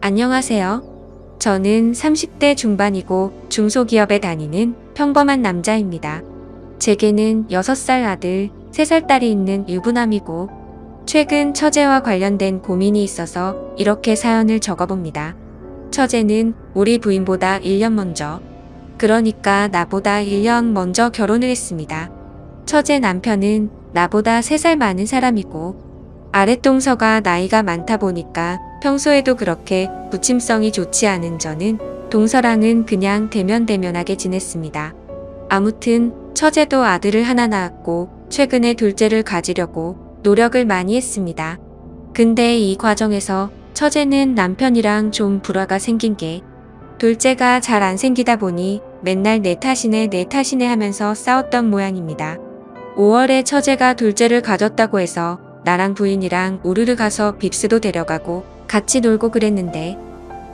안녕하세요. 저는 30대 중반이고 중소기업에 다니는 평범한 남자입니다. 제게는 6살 아들, 3살 딸이 있는 유부남이고 최근 처제와 관련된 고민이 있어서 이렇게 사연을 적어봅니다. 처제는 우리 부인보다 1년 먼저, 그러니까 나보다 1년 먼저 결혼을 했습니다. 처제 남편은 나보다 3살 많은 사람이고 아랫동서가 나이가 많다 보니까 평소에도 그렇게 부침성이 좋지 않은 저는 동서랑은 그냥 대면대면하게 지냈습니다. 아무튼 처제도 아들을 하나 낳았고 최근에 둘째를 가지려고 노력을 많이 했습니다. 근데 이 과정에서 처제는 남편이랑 좀 불화가 생긴 게 둘째가 잘 안 생기다 보니 맨날 내 탓이네 하면서 싸웠던 모양입니다. 5월에 처제가 둘째를 가졌다고 해서 나랑 부인이랑 우르르 가서 빕스도 데려가고 같이 놀고 그랬는데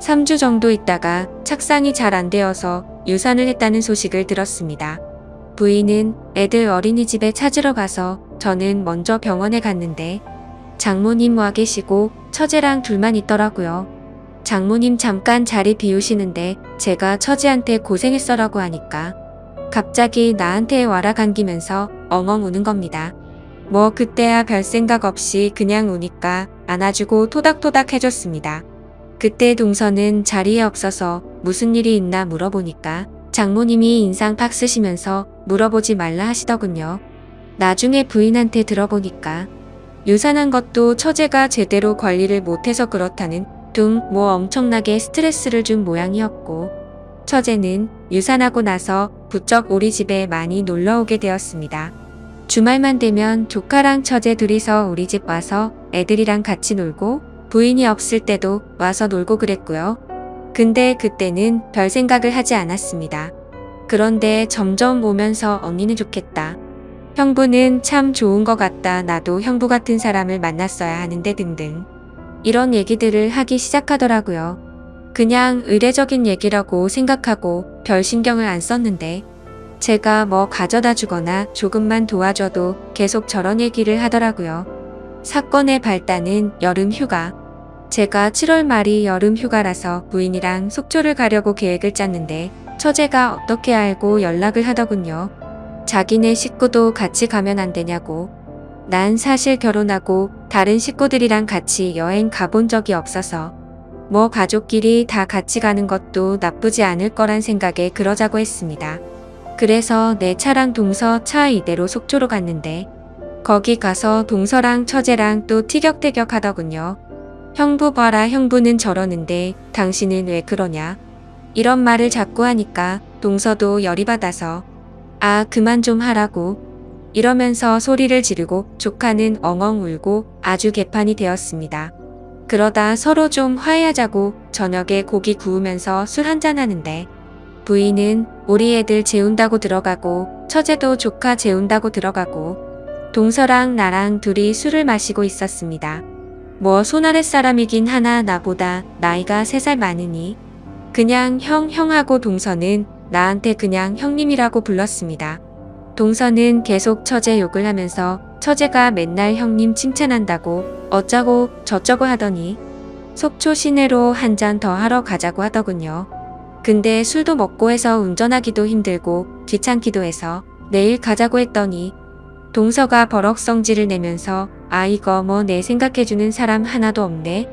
3주 정도 있다가 착상이 잘 안 되어서 유산을 했다는 소식을 들었습니다. 부인은 애들 어린이집에 찾으러 가서 저는 먼저 병원에 갔는데 장모님 와 계시고 처제랑 둘만 있더라고요. 장모님 잠깐 자리 비우시는데 제가 처제한테 고생했어라고 하니까 갑자기 나한테 와라 감기면서 엉엉 우는 겁니다. 뭐 그때야 별 생각 없이 그냥 우니까 안아주고 토닥토닥 해줬습니다. 그때 동서는 자리에 없어서 무슨 일이 있나 물어보니까 장모님이 인상 팍 쓰시면서 물어보지 말라 하시더군요. 나중에 부인한테 들어보니까 유산한 것도 처제가 제대로 관리를 못해서 그렇다는 둥 뭐 엄청나게 스트레스를 준 모양이었고 처제는 유산하고 나서 부쩍 우리 집에 많이 놀러오게 되었습니다. 주말만 되면 조카랑 처제 둘이서 우리 집 와서 애들이랑 같이 놀고 부인이 없을 때도 와서 놀고 그랬고요. 근데 그때는 별 생각을 하지 않았습니다. 그런데 점점 오면서 언니는 좋겠다. 형부는 참 좋은 것 같다. 나도 형부 같은 사람을 만났어야 하는데 등등. 이런 얘기들을 하기 시작하더라고요. 그냥 의례적인 얘기라고 생각하고 별 신경을 안 썼는데 제가 뭐 가져다 주거나 조금만 도와줘도 계속 저런 얘기를 하더라고요. 사건의 발단은 여름 휴가. 제가 7월 말이 여름 휴가라서 부인이랑 속초를 가려고 계획을 짰는데 처제가 어떻게 알고 연락을 하더군요. 자기네 식구도 같이 가면 안 되냐고. 난 사실 결혼하고 다른 식구들이랑 같이 여행 가본 적이 없어서 뭐 가족끼리 다 같이 가는 것도 나쁘지 않을 거란 생각에 그러자고 했습니다. 그래서 내 차랑 동서 차 이대로 속초로 갔는데 거기 가서 동서랑 처제랑 또 티격태격 하더군요. 형부 봐라 형부는 저러는데 당신은 왜 그러냐. 이런 말을 자꾸 하니까 동서도 열이 받아서 아 그만 좀 하라고 이러면서 소리를 지르고 조카는 엉엉 울고 아주 개판이 되었습니다. 그러다 서로 좀 화해하자고 저녁에 고기 구우면서 술 한잔 하는데 부인은 우리 애들 재운다고 들어가고 처제도 조카 재운다고 들어가고 동서랑 나랑 둘이 술을 마시고 있었습니다. 뭐 손아랫 사람이긴 하나 나보다 나이가 3살 많으니 그냥 형하고 동서는 나한테 그냥 형님이라고 불렀습니다. 동서는 계속 처제 욕을 하면서 처제가 맨날 형님 칭찬한다고 어쩌고 저쩌고 하더니 속초 시내로 한 잔 더 하러 가자고 하더군요. 근데 술도 먹고 해서 운전하기도 힘들고 귀찮기도 해서 내일 가자고 했더니 동서가 버럭 성질을 내면서 아 이거 뭐 내 생각해주는 사람 하나도 없네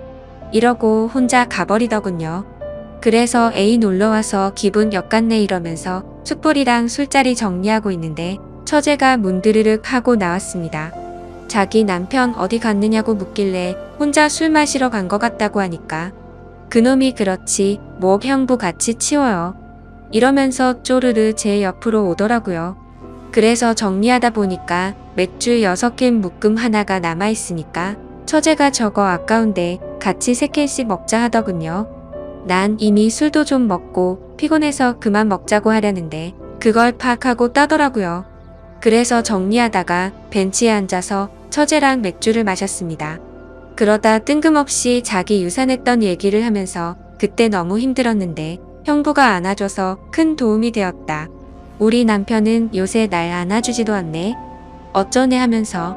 이러고 혼자 가버리더군요. 그래서 애인 놀러와서 기분 역같네 이러면서 숯불이랑 술자리 정리하고 있는데 처제가 문드르륵 하고 나왔습니다. 자기 남편 어디 갔느냐고 묻길래 혼자 술 마시러 간 것 같다고 하니까 그놈이 그렇지 뭐 형부 같이 치워요. 이러면서 쪼르르 제 옆으로 오더라고요. 그래서 정리하다 보니까 맥주 6캔 묶음 하나가 남아있으니까 처제가 저거 아까운데 같이 3캔씩 먹자 하더군요. 난 이미 술도 좀 먹고 피곤해서 그만 먹자고 하려는데 그걸 팍 하고 따더라고요. 그래서 정리하다가 벤치에 앉아서 처제랑 맥주를 마셨습니다. 그러다 뜬금없이 자기 유산했던 얘기를 하면서 그때 너무 힘들었는데 형부가 안아줘서 큰 도움이 되었다. 우리 남편은 요새 날 안아주지도 않네. 어쩌네 하면서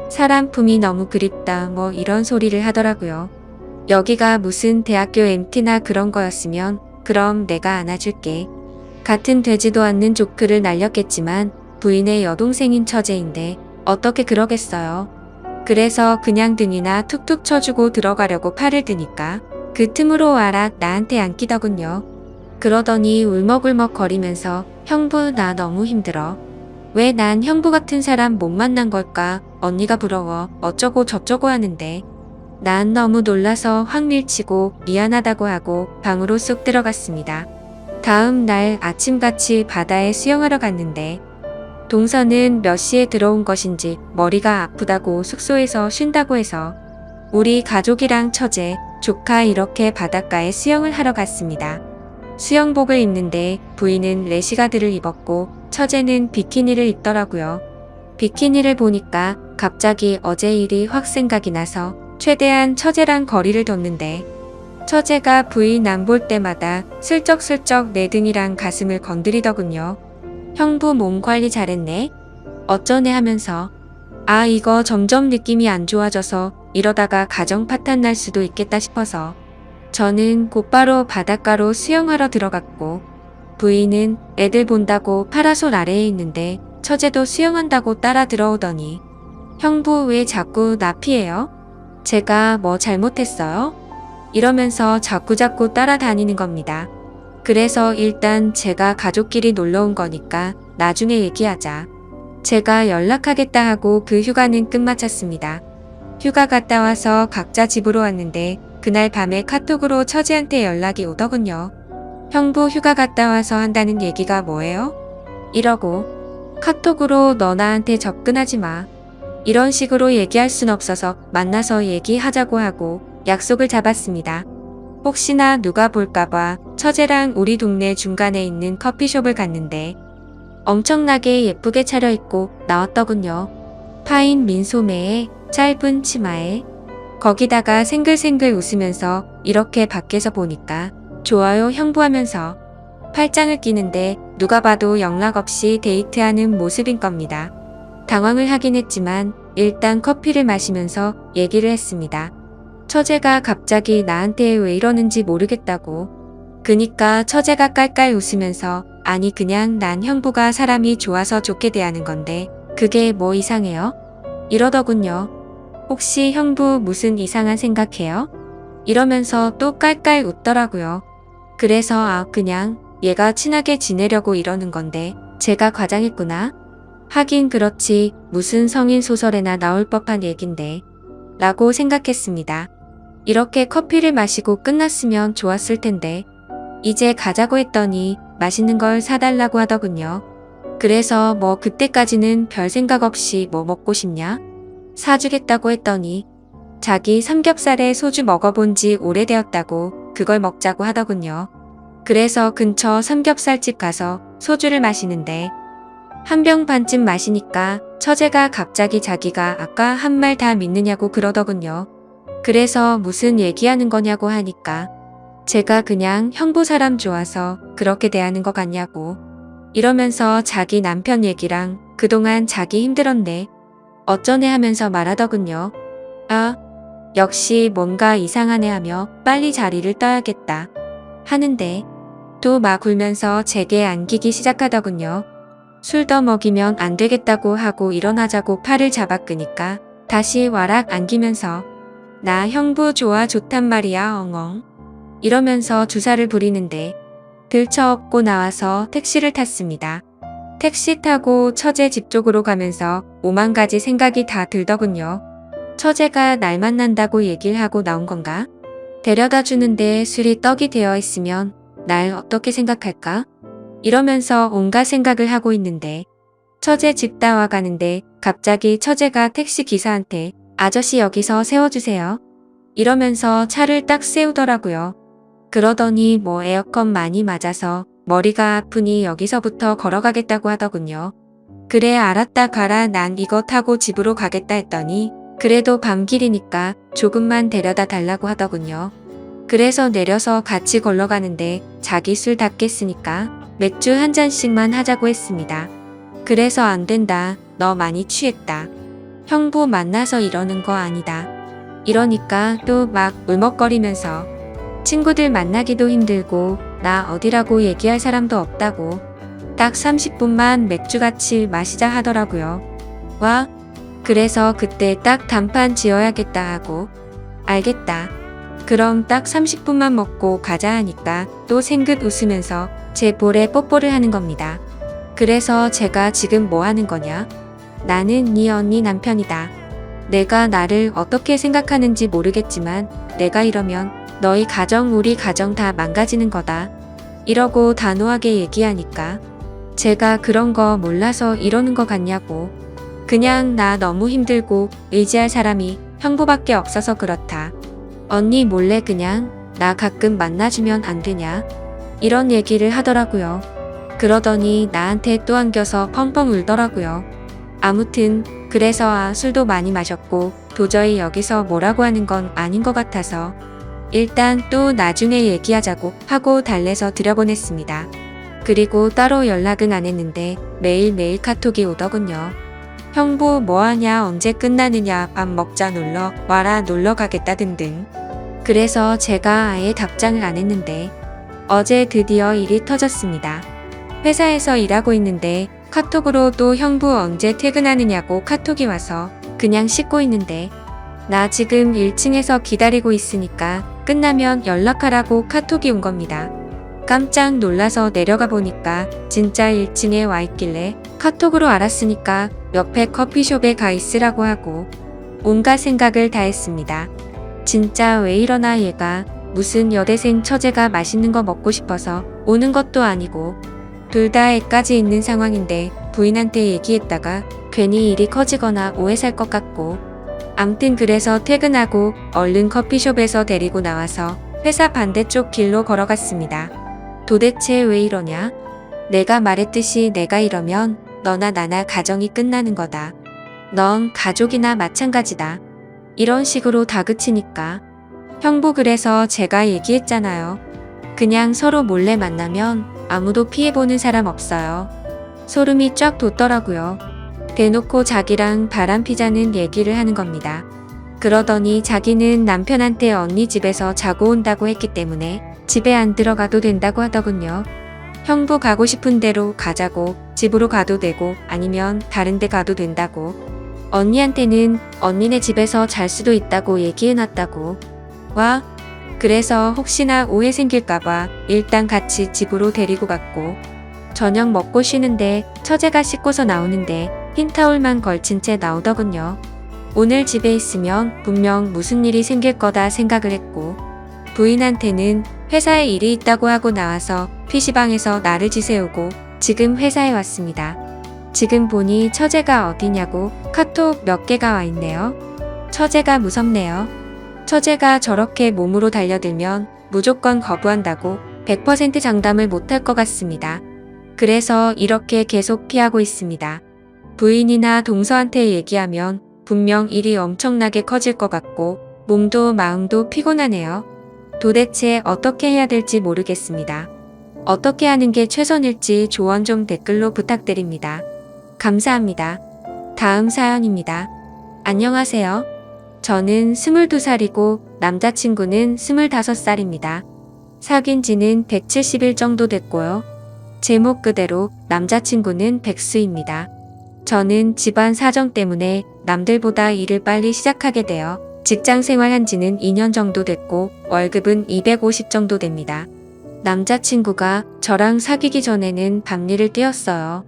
사람 품이 너무 그립다 뭐 이런 소리를 하더라고요. 여기가 무슨 대학교 MT나 그런 거였으면 그럼 내가 안아줄게. 같은 되지도 않는 조크를 날렸겠지만 부인의 여동생인 처제인데 어떻게 그러겠어요. 그래서 그냥 등이나 툭툭 쳐주고 들어가려고 팔을 드니까 그 틈으로 와라 나한테 안기더군요. 그러더니 울먹울먹 거리면서 형부 나 너무 힘들어. 왜 난 형부 같은 사람 못 만난 걸까? 언니가 부러워 어쩌고 저쩌고 하는데 난 너무 놀라서 확 밀치고 미안하다고 하고 방으로 쏙 들어갔습니다. 다음 날 아침같이 바다에 수영하러 갔는데 동서는 몇 시에 들어온 것인지 머리가 아프다고 숙소에서 쉰다고 해서 우리 가족이랑 처제, 조카 이렇게 바닷가에 수영을 하러 갔습니다. 수영복을 입는데 부인은 레시가드를 입었고 처제는 비키니를 입더라고요. 비키니를 보니까 갑자기 어제 일이 확 생각이 나서 최대한 처제랑 거리를 뒀는데 처제가 부인 안 볼 때마다 슬쩍슬쩍 내 등이랑 가슴을 건드리더군요. 형부 몸 관리 잘했네. 어쩌네 하면서 아 이거 점점 느낌이 안 좋아져서 이러다가 가정 파탄 날 수도 있겠다 싶어서 저는 곧바로 바닷가로 수영하러 들어갔고 부인은 애들 본다고 파라솔 아래에 있는데 처제도 수영한다고 따라 들어오더니 형부 왜 자꾸 나 피해요? 제가 뭐 잘못했어요? 이러면서 자꾸자꾸 따라다니는 겁니다. 그래서 일단 제가 가족끼리 놀러 온 거니까 나중에 얘기하자. 제가 연락하겠다 하고 그 휴가는 끝마쳤습니다. 휴가 갔다 와서 각자 집으로 왔는데 그날 밤에 카톡으로 처제한테 연락이 오더군요. 형부 휴가 갔다 와서 한다는 얘기가 뭐예요? 이러고 카톡으로 너 나한테 접근하지 마. 이런 식으로 얘기할 순 없어서 만나서 얘기하자고 하고 약속을 잡았습니다. 혹시나 누가 볼까봐 처제랑 우리 동네 중간에 있는 커피숍을 갔는데 엄청나게 예쁘게 차려입고 나왔더군요. 파인 민소매에 짧은 치마에 거기다가 생글생글 웃으면서 이렇게 밖에서 보니까 좋아요 형부하면서 팔짱을 끼는데 누가 봐도 연락 없이 데이트하는 모습인 겁니다. 당황을 하긴 했지만 일단 커피를 마시면서 얘기를 했습니다. 처제가 갑자기 나한테 왜 이러는지 모르겠다고. 그니까 처제가 깔깔 웃으면서 아니 그냥 난 형부가 사람이 좋아서 좋게 대하는 건데 그게 뭐 이상해요? 이러더군요. 혹시 형부 무슨 이상한 생각해요? 이러면서 또 깔깔 웃더라고요. 그래서 아 그냥 얘가 친하게 지내려고 이러는 건데 제가 과장했구나. 하긴 그렇지 무슨 성인 소설에나 나올 법한 얘긴데 라고 생각했습니다. 이렇게 커피를 마시고 끝났으면 좋았을 텐데 이제 가자고 했더니 맛있는 걸 사달라고 하더군요. 그래서 뭐 그때까지는 별 생각 없이 뭐 먹고 싶냐? 사주겠다고 했더니 자기 삼겹살에 소주 먹어본 지 오래되었다고 그걸 먹자고 하더군요. 그래서 근처 삼겹살집 가서 소주를 마시는데 한 병 반쯤 마시니까 처제가 갑자기 자기가 아까 한 말 다 믿느냐고 그러더군요. 그래서 무슨 얘기하는 거냐고 하니까 제가 그냥 형부 사람 좋아서 그렇게 대하는 것 같냐고 이러면서 자기 남편 얘기랑 그동안 자기 힘들었네 어쩌네 하면서 말하더군요. 아 역시 뭔가 이상하네 하며 빨리 자리를 떠야겠다 하는데 또 막 울면서 제게 안기기 시작하더군요. 술 더 먹이면 안 되겠다고 하고 일어나자고 팔을 잡아 끄니까 다시 와락 안기면서 나 형부 좋아 좋단 말이야 엉엉 이러면서 주사를 부리는데 들쳐업고 나와서 택시를 탔습니다. 택시 타고 처제 집 쪽으로 가면서 오만 가지 생각이 다 들더군요. 처제가 날 만난다고 얘기를 하고 나온 건가? 데려다 주는데 술이 떡이 되어 있으면 날 어떻게 생각할까? 이러면서 온갖 생각을 하고 있는데 처제 집 따와 가는데 갑자기 처제가 택시 기사한테 아저씨 여기서 세워주세요. 이러면서 차를 딱 세우더라고요. 그러더니 뭐 에어컨 많이 맞아서 머리가 아프니 여기서부터 걸어가겠다고 하더군요. 그래 알았다 가라 난 이거 타고 집으로 가겠다 했더니 그래도 밤길이니까 조금만 데려다 달라고 하더군요. 그래서 내려서 같이 걸러가는데 자기 술 다 깼으니까 맥주 한 잔씩만 하자고 했습니다. 그래서 안 된다. 너 많이 취했다. 형부 만나서 이러는 거 아니다. 이러니까 또 막 울먹거리면서 친구들 만나기도 힘들고 나 어디라고 얘기할 사람도 없다고 딱 30분만 맥주 같이 마시자 하더라고요. 와, 그래서 그때 딱 단판 지어야겠다 하고 알겠다. 그럼 딱 30분만 먹고 가자 하니까 또 생긋 웃으면서 제 볼에 뽀뽀를 하는 겁니다. 그래서 제가 지금 뭐 하는 거냐? 나는 네 언니 남편이다. 내가 나를 어떻게 생각하는지 모르겠지만 내가 이러면 너희 가정 우리 가정 다 망가지는 거다. 이러고 단호하게 얘기하니까 제가 그런 거 몰라서 이러는 거 같냐고. 그냥 나 너무 힘들고 의지할 사람이 형부밖에 없어서 그렇다. 언니 몰래 그냥 나 가끔 만나주면 안 되냐? 이런 얘기를 하더라고요. 그러더니 나한테 또 안겨서 펑펑 울더라고요. 아무튼 그래서 술도 많이 마셨고 도저히 여기서 뭐라고 하는 건 아닌 것 같아서 일단 또 나중에 얘기하자고 하고 달래서 들여보냈습니다. 그리고 따로 연락은 안 했는데 매일매일 카톡이 오더군요. 형부 뭐하냐 언제 끝나느냐 밥 먹자 놀러 와라 놀러 가겠다 등등. 그래서 제가 아예 답장을 안 했는데 어제 드디어 일이 터졌습니다. 회사에서 일하고 있는데 카톡으로 또 형부 언제 퇴근하느냐고 카톡이 와서 그냥 씻고 있는데 나 지금 1층에서 기다리고 있으니까 끝나면 연락하라고 카톡이 온 겁니다. 깜짝 놀라서 내려가 보니까 진짜 1층에 와 있길래 카톡으로 알았으니까 옆에 커피숍에 가 있으라고 하고 온갖 생각을 다 했습니다. 진짜 왜 이러나 얘가 무슨 여대생 처제가 맛있는 거 먹고 싶어서 오는 것도 아니고 둘 다 애까지 있는 상황인데 부인한테 얘기했다가 괜히 일이 커지거나 오해 살 것 같고 암튼 그래서 퇴근하고 얼른 커피숍에서 데리고 나와서 회사 반대쪽 길로 걸어갔습니다. 도대체 왜 이러냐? 내가 말했듯이 내가 이러면 너나 나나 가정이 끝나는 거다. 넌 가족이나 마찬가지다. 이런 식으로 다그치니까 형부 그래서 제가 얘기했잖아요. 그냥 서로 몰래 만나면 아무도 피해보는 사람 없어요. 소름이 쫙 돋더라고요. 대놓고 자기랑 바람피자는 얘기를 하는 겁니다. 그러더니 자기는 남편한테 언니 집에서 자고 온다고 했기 때문에 집에 안 들어가도 된다고 하더군요. 형부 가고 싶은 대로 가자고 집으로 가도 되고 아니면 다른 데 가도 된다고 언니한테는 언니네 집에서 잘 수도 있다고 얘기해놨다고. 와, 그래서 혹시나 오해 생길까봐 일단 같이 집으로 데리고 갔고 저녁 먹고 쉬는데 처제가 씻고서 나오는데 흰 타올만 걸친 채 나오더군요. 오늘 집에 있으면 분명 무슨 일이 생길 거다 생각을 했고 부인한테는 회사에 일이 있다고 하고 나와서 PC방에서 나를 지새우고 지금 회사에 왔습니다. 지금 보니 처제가 어디냐고 카톡 몇 개가 와 있네요. 처제가 무섭네요. 처제가 저렇게 몸으로 달려들면 무조건 거부한다고 100% 장담을 못할 것 같습니다. 그래서 이렇게 계속 피하고 있습니다. 부인이나 동서한테 얘기하면 분명 일이 엄청나게 커질 것 같고 몸도 마음도 피곤하네요. 도대체 어떻게 해야 될지 모르겠습니다. 어떻게 하는 게 최선일지 조언 좀 댓글로 부탁드립니다. 감사합니다. 다음 사연입니다. 안녕하세요. 저는 22살이고 남자친구는 25살입니다. 사귄 지는 170일 정도 됐고요. 제목 그대로 남자친구는 백수입니다. 저는 집안 사정 때문에 남들보다 일을 빨리 시작하게 되어 직장 생활한 지는 2년 정도 됐고 월급은 250 정도 됩니다. 남자친구가 저랑 사귀기 전에는 밤일을 뛰었어요.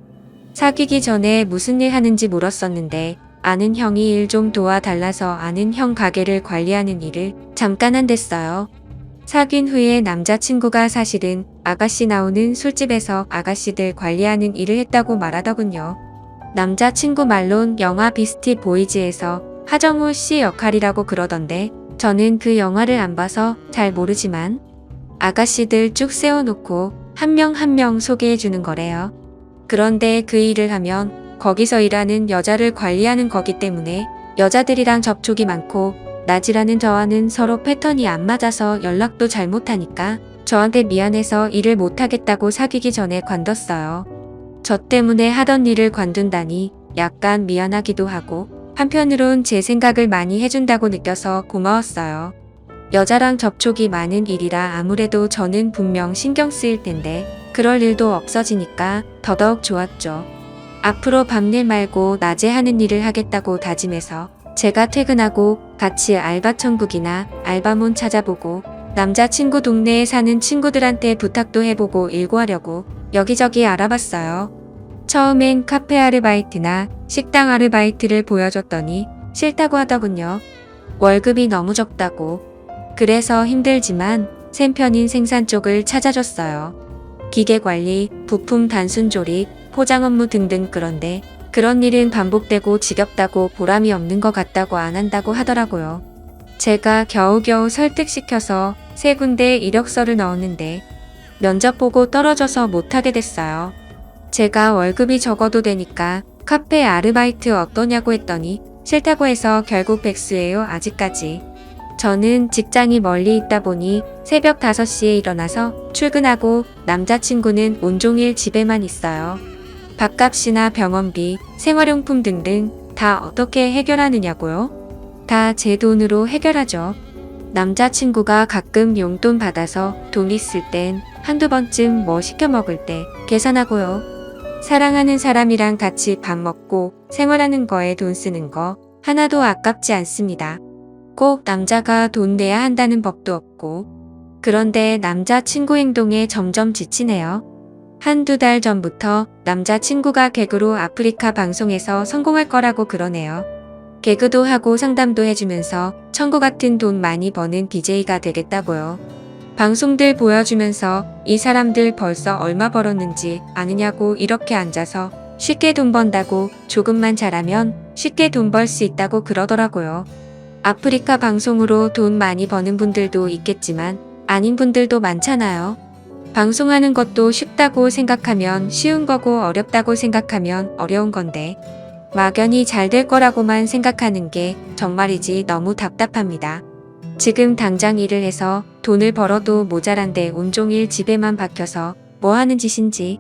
사귀기 전에 무슨 일 하는지 물었었는데 아는 형이 일 좀 도와달라서 아는 형 가게를 관리하는 일을 잠깐 한댔어요. 사귄 후에 남자친구가 사실은 아가씨 나오는 술집에서 아가씨들 관리하는 일을 했다고 말하더군요. 남자친구 말론 영화 비스티 보이즈에서 하정우 씨 역할이라고 그러던데 저는 그 영화를 안 봐서 잘 모르지만 아가씨들 쭉 세워놓고 한 명 한 명 소개해주는 거래요. 그런데 그 일을 하면 거기서 일하는 여자를 관리하는 거기 때문에 여자들이랑 접촉이 많고 낮이라는 저와는 서로 패턴이 안 맞아서 연락도 잘 못하니까 저한테 미안해서 일을 못하겠다고 사귀기 전에 관뒀어요. 저 때문에 하던 일을 관둔다니 약간 미안하기도 하고 한편으론 제 생각을 많이 해준다고 느껴서 고마웠어요. 여자랑 접촉이 많은 일이라 아무래도 저는 분명 신경 쓰일 텐데 그럴 일도 없어지니까 더더욱 좋았죠. 앞으로 밤일 말고 낮에 하는 일을 하겠다고 다짐해서 제가 퇴근하고 같이 알바천국이나 알바몬 찾아보고 남자친구 동네에 사는 친구들한테 부탁도 해보고 일구하려고 여기저기 알아봤어요. 처음엔 카페 아르바이트나 식당 아르바이트를 보여줬더니 싫다고 하더군요. 월급이 너무 적다고. 그래서 힘들지만 샘편인 생산 쪽을 찾아줬어요. 기계관리, 부품 단순 조립, 포장 업무 등등. 그런데 그런 일은 반복되고 지겹다고 보람이 없는 것 같다고 안 한다고 하더라고요. 제가 겨우겨우 설득시켜서 3군데 이력서를 넣었는데 면접 보고 떨어져서 못하게 됐어요. 제가 월급이 적어도 되니까 카페 아르바이트 어떠냐고 했더니 싫다고 해서 결국 백수예요. 아직까지. 저는 직장이 멀리 있다 보니 새벽 5시에 일어나서 출근하고 남자친구는 온종일 집에만 있어요. 밥값이나 병원비, 생활용품 등등 다 어떻게 해결하느냐고요? 다 제 돈으로 해결하죠. 남자친구가 가끔 용돈 받아서 돈 있을 땐 한두 번쯤 뭐 시켜 먹을 때 계산하고요. 사랑하는 사람이랑 같이 밥 먹고 생활하는 거에 돈 쓰는 거 하나도 아깝지 않습니다. 꼭 남자가 돈 내야 한다는 법도 없고. 그런데 남자친구 행동에 점점 지치네요. 한두 달 전부터 남자친구가 개그로 아프리카 방송에서 성공할 거라고 그러네요. 개그도 하고 상담도 해주면서 천국 같은 돈 많이 버는 BJ가 되겠다고요. 방송들 보여주면서 이 사람들 벌써 얼마 벌었는지 아느냐고 이렇게 앉아서 쉽게 돈 번다고 조금만 잘하면 쉽게 돈 벌 수 있다고 그러더라고요. 아프리카 방송으로 돈 많이 버는 분들도 있겠지만 아닌 분들도 많잖아요. 방송하는 것도 쉽다고 생각하면 쉬운 거고 어렵다고 생각하면 어려운 건데 막연히 잘 될 거라고만 생각하는 게 정말이지 너무 답답합니다. 지금 당장 일을 해서 돈을 벌어도 모자란데 온종일 집에만 박혀서 뭐 하는 짓인지.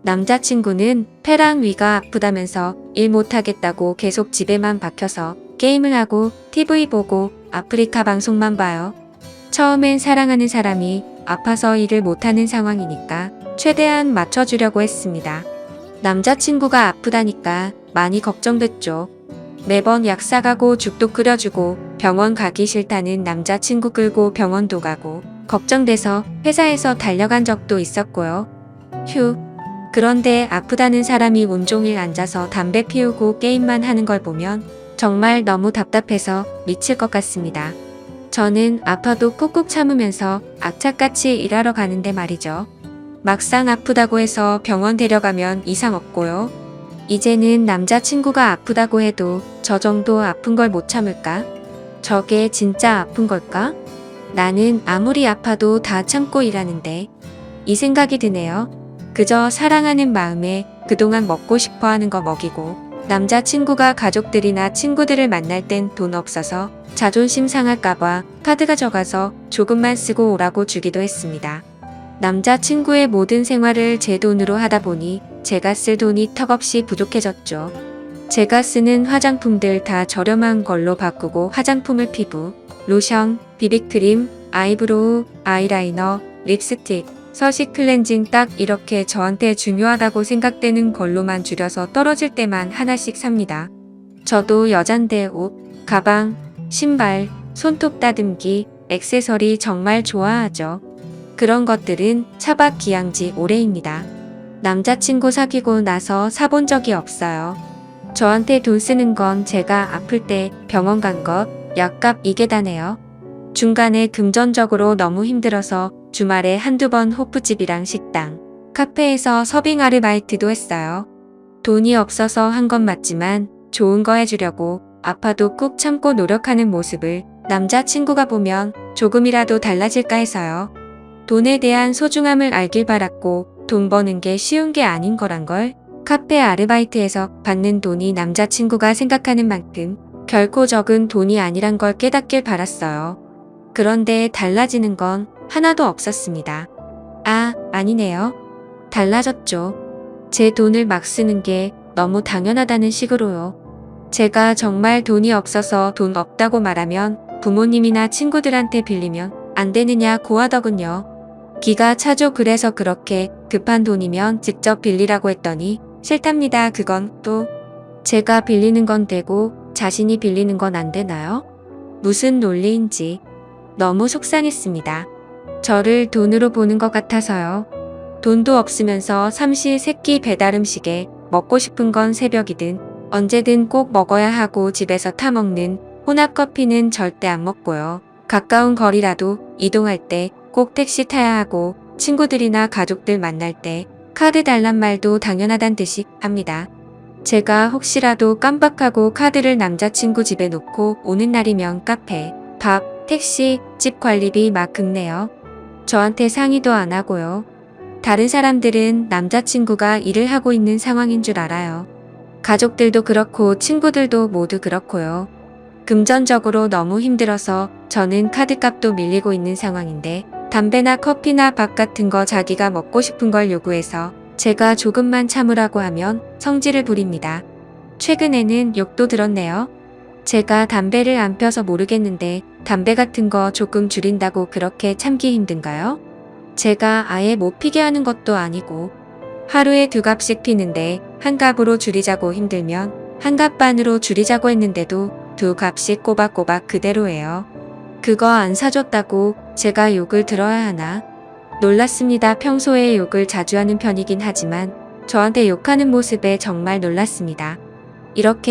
남자친구는 폐랑 위가 아프다면서 일 못하겠다고 계속 집에만 박혀서 게임을 하고 TV 보고 아프리카 방송만 봐요. 처음엔 사랑하는 사람이 아파서 일을 못하는 상황이니까 최대한 맞춰주려고 했습니다. 남자친구가 아프다니까 많이 걱정됐죠. 매번 약 사가고 죽도 끓여주고 병원 가기 싫다는 남자친구 끌고 병원도 가고 걱정돼서 회사에서 달려간 적도 있었고요. 휴. 그런데 아프다는 사람이 온종일 앉아서 담배 피우고 게임만 하는 걸 보면 정말 너무 답답해서 미칠 것 같습니다. 저는 아파도 꾹꾹 참으면서 악착같이 일하러 가는데 말이죠. 막상 아프다고 해서 병원 데려가면 이상 없고요. 이제는 남자친구가 아프다고 해도 저 정도 아픈 걸 못 참을까? 저게 진짜 아픈 걸까? 나는 아무리 아파도 다 참고 일하는데 이 생각이 드네요. 그저 사랑하는 마음에 그동안 먹고 싶어 하는 거 먹이고 남자친구가 가족들이나 친구들을 만날 땐 돈 없어서 자존심 상할까봐 카드 가져가서 조금만 쓰고 오라고 주기도 했습니다. 남자친구의 모든 생활을 제 돈으로 하다 보니 제가 쓸 돈이 턱없이 부족해졌죠. 제가 쓰는 화장품들 다 저렴한 걸로 바꾸고 화장품을 피부, 로션, 비비크림, 아이브로우, 아이라이너, 립스틱, 서식 클렌징 딱 이렇게 저한테 중요하다고 생각되는 걸로만 줄여서 떨어질 때만 하나씩 삽니다. 저도 여잔데 옷, 가방, 신발, 손톱 다듬기, 액세서리 정말 좋아하죠. 그런 것들은 차박 기양지 오래입니다. 남자친구 사귀고 나서 사본 적이 없어요. 저한테 돈 쓰는 건 제가 아플 때 병원 간 것, 약값 이게 다네요. 중간에 금전적으로 너무 힘들어서 주말에 한두 번 호프집이랑 식당, 카페에서 서빙 아르바이트도 했어요. 돈이 없어서 한 건 맞지만 좋은 거 해주려고 아파도 꾹 참고 노력하는 모습을 남자친구가 보면 조금이라도 달라질까 해서요. 돈에 대한 소중함을 알길 바랐고 돈 버는 게 쉬운 게 아닌 거란 걸 카페 아르바이트에서 받는 돈이 남자친구가 생각하는 만큼 결코 적은 돈이 아니란 걸 깨닫길 바랐어요. 그런데 달라지는 건 하나도 없었습니다. 아, 아니네요. 달라졌죠. 제 돈을 막 쓰는 게 너무 당연하다는 식으로요. 제가 정말 돈이 없어서 돈 없다고 말하면 부모님이나 친구들한테 빌리면 안 되느냐고 하더군요. 기가 차죠. 그래서 그렇게 급한 돈이면 직접 빌리라고 했더니 싫답니다. 그건 또 제가 빌리는 건 되고 자신이 빌리는 건 안 되나요? 무슨 논리인지 너무 속상했습니다. 저를 돈으로 보는 것 같아서요. 돈도 없으면서 삼시세끼 배달 음식에 먹고 싶은 건 새벽이든 언제든 꼭 먹어야 하고 집에서 타먹는 혼합커피는 절대 안 먹고요. 가까운 거리라도 이동할 때 꼭 택시 타야 하고 친구들이나 가족들 만날 때 카드 달란 말도 당연하단 듯이 합니다. 제가 혹시라도 깜빡하고 카드를 남자친구 집에 놓고 오는 날이면 카페, 밥, 택시, 집 관리비 막 긁네요. 저한테 상의도 안 하고요. 다른 사람들은 남자친구가 일을 하고 있는 상황인 줄 알아요. 가족들도 그렇고 친구들도 모두 그렇고요. 금전적으로 너무 힘들어서 저는 카드값도 밀리고 있는 상황인데 담배나 커피나 밥 같은 거 자기가 먹고 싶은 걸 요구해서 제가 조금만 참으라고 하면 성질을 부립니다. 최근에는 욕도 들었네요. 제가 담배를 안 펴서 모르겠는데 담배 같은 거 조금 줄인다고 그렇게 참기 힘든가요? 제가 아예 못 피게 하는 것도 아니고 하루에 2갑씩 피는데 한 갑으로 줄이자고 힘들면 한 갑 반으로 줄이자고 했는데도 2갑씩 꼬박꼬박 그대로예요. 그거 안 사줬다고 제가 욕을 들어야 하나? 놀랐습니다. 평소에 욕을 자주 하는 편이긴 하지만 저한테 욕하는 모습에 정말 놀랐습니다. 이렇게